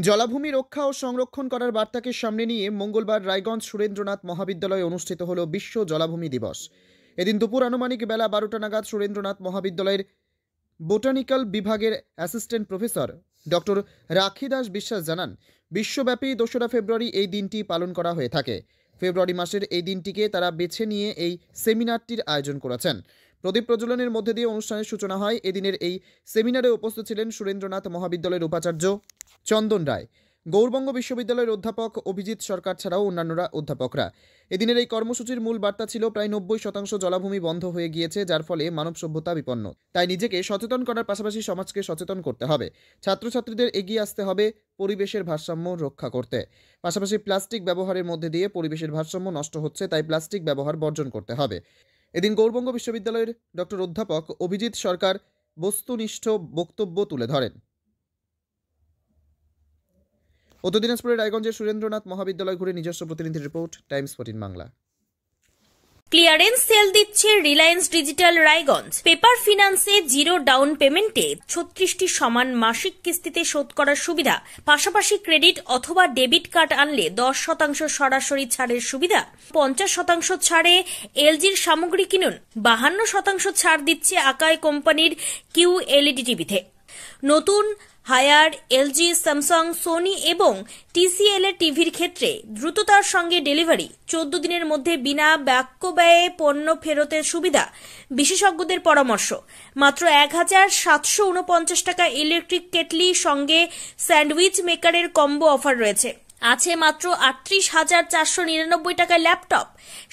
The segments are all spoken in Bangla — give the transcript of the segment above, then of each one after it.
জলাভূমি রক্ষা ও সংরক্ষণ করার বার্তাকে সামনে নিয়ে মঙ্গলবার রায়গঞ্জ সুরেন্দ্রনাথ মহাবিদ্যালয়ে অনুষ্ঠিত হল বিশ্ব জলাভূমি দিবস। এদিন দুপুর আনুমানিক বেলা 12টা নাগাদ সুরেন্দ্রনাথ মহাবিদ্যালয়ের বোটানিক্যাল বিভাগের অ্যাসিস্ট্যান্ট প্রফেসর ডক্টর রাখি দাস বিশ্বাস জানান, বিশ্বব্যাপী 2রা ফেব্রুয়ারি এই দিনটি পালন করা হয়ে থাকে। ফেব্রুয়ারি মাসের এই দিনটিকে তারা বেছে নিয়ে এই সেমিনারটির আয়োজন করেছেন। প্রদীপ প্রজ্বলনের মধ্যে দিয়ে অনুষ্ঠানের সূচনা হয়। এদিনের এই সেমিনারে উপস্থিত ছিলেন সুরেন্দ্রনাথ মহাবিদ্যালয়ের উপাচার্য চন্দন রায়, গৌরবঙ্গ বিশ্ববিদ্যালয়ের অধ্যাপক অভিজিৎ সরকার ছাড়াও অন্যান্যরা অধ্যাপকরা। এদিনের এই কর্মসূচির মূল বার্তা ছিল, প্রায় 90% জলাভূমি বন্ধ হয়ে গিয়েছে, যার ফলে মানব সভ্যতা বিপন্ন। তাই নিজেকে সচেতন করার পাশাপাশি সমাজকে সচেতন করতে হবে। ছাত্রছাত্রীদের এগিয়ে আসতে হবে পরিবেশের ভারসাম্য রক্ষা করতে। পাশাপাশি প্লাস্টিক ব্যবহারের মধ্যে দিয়ে পরিবেশের ভারসাম্য নষ্ট হচ্ছে, তাই প্লাস্টিক ব্যবহার বর্জন করতে হবে। এদিন গৌরবঙ্গ বিশ্ববিদ্যালয়ের ডক্টর অধ্যাপক অভিজিৎ সরকার বস্তুনিষ্ঠ বক্তব্য তুলে ধরেন। উত্তর দিনাজপুরের রায়গঞ্জের সুরেন্দ্রনাথ মহাবিদ্যালয় ঘুরে নিজস্ব প্রতিনিধির report, Times 14 Bangla. Clearance sale দিচ্ছে রিলায়েন্স ডিজিটাল রায়গঞ্জ। পেপার ফিন্যান্সে 0 ডাউন পেমেন্টে 36টি সমান মাসিক কিস্তিতে শোধ করার সুবিধা, পাশাপাশি ক্রেডিট অথবা ডেবিট কার্ড আনলে 10% সরাসরি ছাড়ের সুবিধা, 50% ছাড়ে এলজির সামগ্রী কিনুন, 52% ছাড় দিচ্ছে আকাই কোম্পানির QLED টিভিতে। নতুন হায়ার এলজি, স্যামসাং, সোনি এবং TCL এর টিভির ক্ষেত্রে দ্রুততার সঙ্গে ডেলিভারি, 14 দিনের মধ্যে বিনা বাক্য ব্যয়ে পণ্য ফেরতের সুবিধা, বিশেষজ্ঞদের পরামর্শ। মাত্র 1749 টাকা ইলেকট্রিক কেটলি সঙ্গে স্যান্ডউইচ মেকারের কম্বো অফার রয়েছে। আছে মাত্র 38,499 টাকার ল্যাপটপ,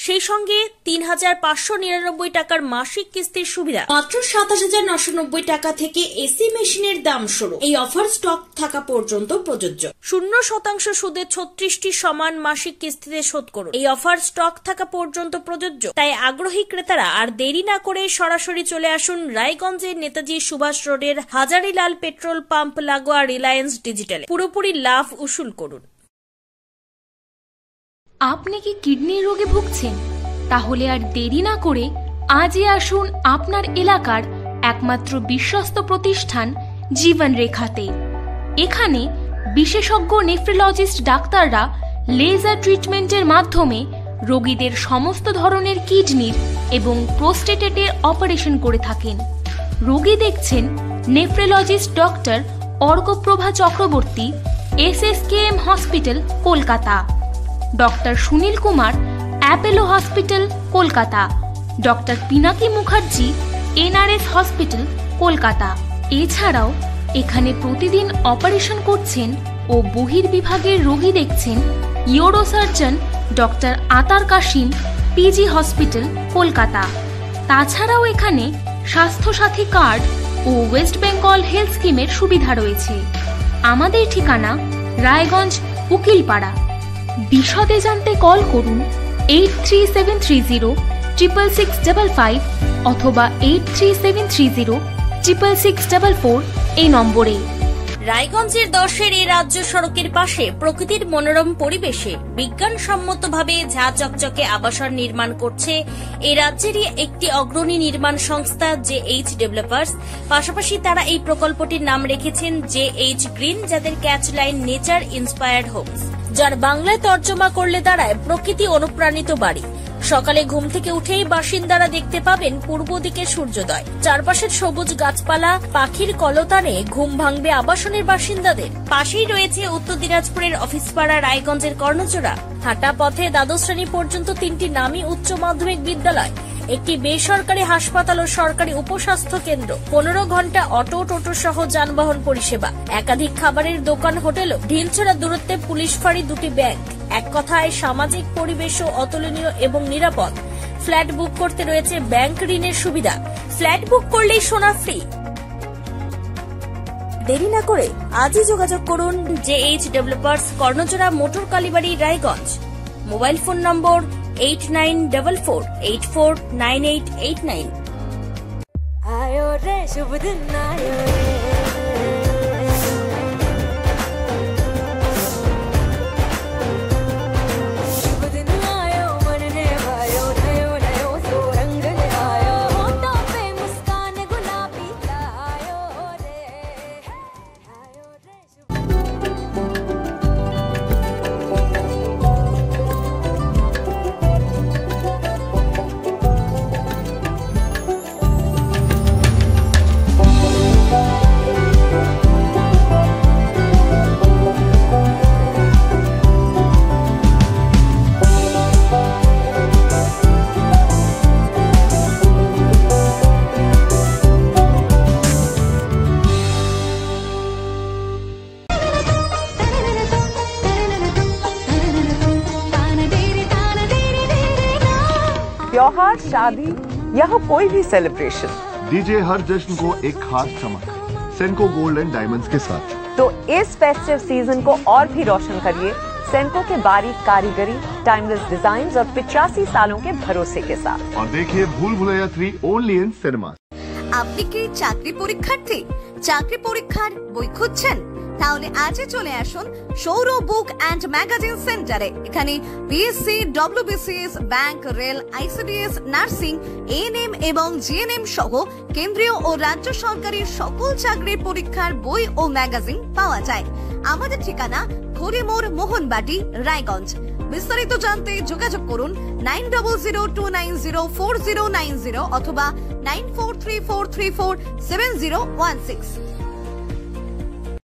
সেই সঙ্গে 3,599 টাকার মাসিক কিস্তির সুবিধা। মাত্র 27,990 টাকা থেকে এসি মেশিনের দাম শুরু। এই অফার স্টক থাকা পর্যন্ত প্রযোজ্য। 0% সুদে 36টি সমান মাসিক কিস্তিতে শোধ করুন। এই অফার স্টক থাকা পর্যন্ত প্রযোজ্য। তাই আগ্রহী ক্রেতারা আর দেরি না করে সরাসরি চলে আসুন রায়গঞ্জের নেতাজি সুভাষ রোডের হাজারিলাল পেট্রোল পাম্প লাগোয়া রিলায়েন্স ডিজিটালে। পুরোপুরি লাভ উসুল করুন। আপনি কি কিডনির রোগে ভুগছেন? তাহলে আর দেরি না করে আজই আসুন আপনার এলাকার একমাত্র বিশ্বস্ত প্রতিষ্ঠান জীবন রেখাতে। এখানে বিশেষজ্ঞ নেফ্রোলজিস্ট ডাক্তাররা লেজার ট্রিটমেন্টের মাধ্যমে রোগীদের সমস্ত ধরনের কিডনির এবং প্রোস্টেটের অপারেশন করে থাকেন। রোগী দেখছেন nephrologist doctor Arkaprava Chakraborty, SSKM hospital, Kolkata. Doctor Sunil Kumar, Apollo hospital, Kolkata. Doctor Pinaki Mukherjee, NRS hospital, Kolkata. এছাড়াও এখানে প্রতিদিন অপারেশন করছেন ও বহির্বিভাগের রোগী দেখছেন ইউরোসার্জন ডক্টর আতার কাশিম, PG হসপিটাল, কলকাতা। তাছাড়াও এখানে স্বাস্থ্যসাথী কার্ড ও ওয়েস্ট বেঙ্গল হেলথ স্কিমের সুবিধা রয়েছে। আমাদের ঠিকানা রায়গঞ্জ, উকিলপাড়া। বিশদে জানতে কল করুন 8373066655 অথবা 8373066644 এই নম্বরে। রায়গঞ্জের 10-এর এই রাজ্য সড়কের পাশে প্রকৃতির মনোরম পরিবেশে বিজ্ঞানসম্মতভাবে ঝা চকচকে আবাসন নির্মাণ করছে এই রাজ্যেরই একটি অগ্রণী নির্মাণ সংস্থা JH ডেভেলপার্স। পাশাপাশি তারা এই প্রকল্পটির নাম রেখেছেন JH গ্রিন, যাদের catch line nature inspired homes, যার বাংলায় তর্জমা করলে দাঁড়ায় প্রকৃতি অনুপ্রাণিত বাড়ি। সকালে ঘুম থেকে উঠেই বাসিন্দারা দেখতে পাবেন পূর্ব দিকে সূর্যোদয়। চারপাশের সবুজ গাছপালা, পাখির কলতানে ঘুম ভাঙবে আবাসনের বাসিন্দাদের। পাশেই রয়েছে উত্তর দিনাজপুরের অফিসপাড়া রায়গঞ্জের কর্ণজোড়া। হাঁটা পথে দ্বাদশ শ্রেণী পর্যন্ত 3টি নামী উচ্চ মাধ্যমিক বিদ্যালয়, একটি বেসরকারি হাসপাতাল ও সরকারি উপস্বাস্থ্য কেন্দ্র, 15 ঘন্টা অটো, টোটো সহ যানবাহন পরিষেবা, একাধিক খাবারের দোকান, হোটেল, ঢিলছড়া দূরত্বে পুলিশ ফাঁড়ি, 2টি ব্যাংক। এক কথায় সামাজিক পরিবেশও অতুলনীয় এবং নিরাপদ। ফ্ল্যাট বুক করতে রয়েছে ব্যাংক ঋণের সুবিধা। ফ্ল্যাট বুক করলেই সোনা ফ্রি। দেরি না করে আজই যোগাযোগ করুন JH developers, Karnajora, motor Kalibari, Raiganj. Mobile phone number 8944849889। आयो रे शुभ दिन आयो रे, शुभ दिन आयो मन ने भायो, नयो नयो सो रंग ले आयो, होठों पे मुस्कान गुलाबी आयो रे, आयो रे शुभ त्योहार, शादी या हो कोई भी सेलिब्रेशन, दीजिए हर जश्न को एक खास चमक सेंको गोल्ड एंड डायमंड्स के साथ। तो इस फेस्टिव सीजन को और भी रोशन करिए सेंको के बारीक कारीगरी, टाइमलेस डिजाइन और 85 सालों के भरोसे के साथ। और देखिए भूल भुलैया 3 ओनली इन सिनेमा। আপনি কি চাকরি পরীক্ষার্থী? চাকরি পরীক্ষার বই খুঁজছেন? তাহলে আজই চলে আসুন সৌর বুক অ্যান্ড ম্যাগাজিন সেন্টারে। এখানে BSc, WBCS, bank, rail, ICDS, nursing, ANM এবং জিএনএম সহ কেন্দ্রীয় ও রাজ্য সরকারি সকল চাকরির পরীক্ষার বই ও ম্যাগাজিন পাওয়া যায়। আমাদের ঠিকানা খড়িমোড়, মোহনবাটি, রায়গঞ্জ। বিস্তারিত জানতে যোগাযোগ করুন 9002904090 অথবা 9434347016।